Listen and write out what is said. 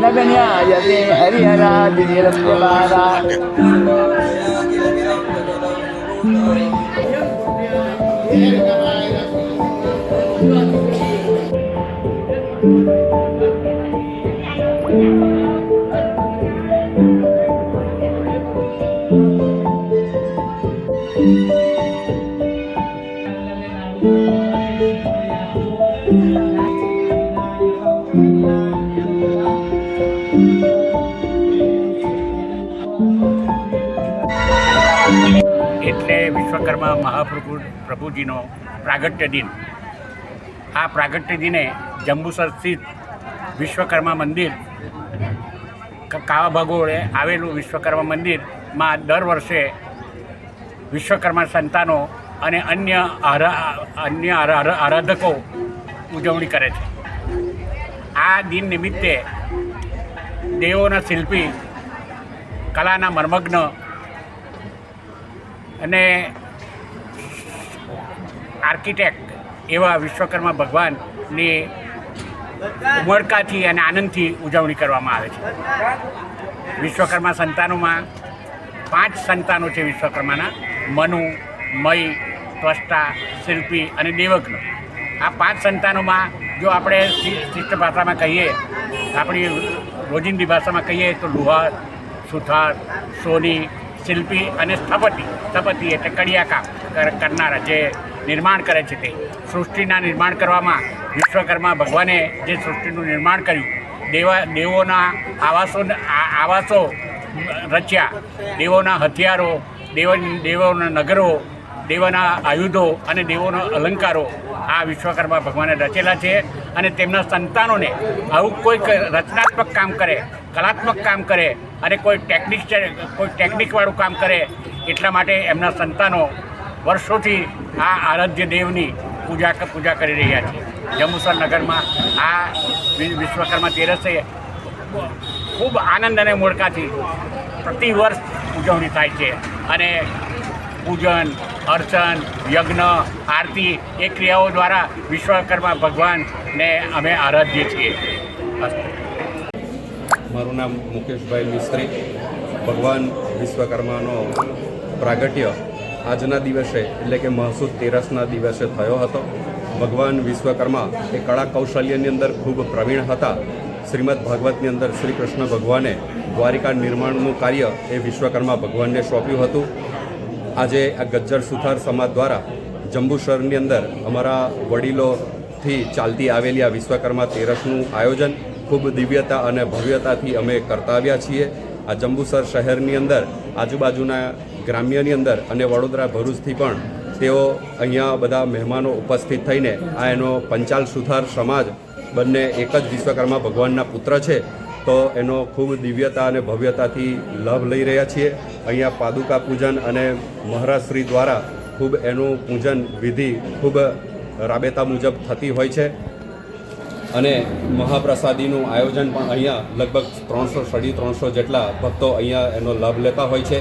नगन्यायते हरिहरादिनिरस्यवादा એટલે વિશ્વકર્મા મહાપ્રભુજીનો પ્રાગટ્ય દિન. આ પ્રાગટ્ય દિને જંબુસર સ્થિત વિશ્વકર્મા મંદિર કાવા ભાગોળે આવેલું વિશ્વકર્મા મંદિરમાં દર વર્ષે વિશ્વકર્મા સંતાનો અને અન્ય આરાધકો ઉજવણી કરે છે. આ દિન નિમિત્તે દેવોના શિલ્પી, કલાના મર્મજ્ઞ અને આર્કિટેક્ટ એવા વિશ્વકર્મા ભગવાનની ઉમળકાથી અને આનંદથી ઉજવણી કરવામાં આવે છે. વિશ્વકર્મા સંતાનોમાં 5 સંતાનો છે વિશ્વકર્માના: મનુ, મય, ત્વષ્ટા, શિલ્પી અને દેવજ્ઞ. આ 5 સંતાનોમાં જો આપણે શિષ્ટ ભાષામાં કહીએ, આપણી રોજિંદી ભાષામાં કહીએ તો લુહાર, સુથાર, સોની, શિલ્પી અને સ્થપતિ એટલે કડિયા કામ કરનારા, જે નિર્માણ કરે છે. તે સૃષ્ટિના નિર્માણ કરવામાં વિશ્વકર્મા ભગવાને જે સૃષ્ટિનું નિર્માણ કર્યું, દેવોના આવાસો રચ્યા, દેવોના હથિયારો, દેવોના નગરો, દેવોના આયુધો અને દેવોના અલંકારો આ વિશ્વકર્મા ભગવાને રચેલા છે. અને તેમના સંતાનોને આવું કોઈક રચનાત્મક કામ કરે, કલાત્મક કામ કરે અને કોઈ ટેકનિકવાળું કામ કરે, એટલા માટે એમના સંતાનો વર્ષોથી આ આરાધ્ય દેવની પૂજા કરી રહ્યા છે. જંબુસર નગરમાં આ વિશ્વકર્મા તેરસે ખૂબ આનંદ અને મોડકાથી પ્રતિવર્ષ ઉજવણી થાય છે. અને પૂજન, અર્ચન, યજ્ઞ, આરતી એ ક્રિયાઓ દ્વારા વિશ્વકર્મા ભગવાનને અમે આરાધીએ છીએ. મારું નામ મુકેશભાઈ મિસ્ત્રી. ભગવાન વિશ્વકર્માનો પ્રાગટ્ય આજના દિવસે એટલે કે મહસુદ તેરસના દિવસે થયો હતો. ભગવાન વિશ્વકર્મા એ કળા કૌશલ્યની અંદર ખૂબ પ્રવીણ હતા. શ્રીમદ ભાગવતની અંદર શ્રી કૃષ્ણ ભગવાને દ્વારિકા નિર્માણનું કાર્ય એ વિશ્વકર્મા ભગવાનને સોંપ્યું હતું. આજે આ ગજ્જર સુથાર સમાજ દ્વારા જંબુસરની અંદર અમારા વડીલોથી ચાલતી આવેલી આ વિશ્વકર્મા તેરસનું આયોજન ખૂબ દિવ્યતા અને ભવ્યતાથી અમે કરતા આવ્યા છીએ. આ જંબુસર શહેરની અંદર, આજુબાજુના ગ્રામ્યની અંદર અને વડોદરા ભરૂચથી પણ તેઓ અહીંયા બધા મહેમાનો ઉપસ્થિત થઈને આ એનો પંચાલ સુથાર સમાજ બંને એક જ વિશ્વકર્મા ભગવાનના પુત્ર છે, તો એનો ખૂબ દિવ્યતા અને ભવ્યતાથી લાભ લઈ રહ્યા છીએ. અહીંયા પાદુકા પૂજન અને મહારાજશ્રી દ્વારા ખૂબ એનું પૂજન વિધિ ખૂબ રાબેતા મુજબ થતી હોય છે. અને મહાપ્રસાદીનું આયોજન પણ અહીંયા લગભગ 300 જેટલા ભક્તો અહીંયા એનો લાભ લેતા હોય છે.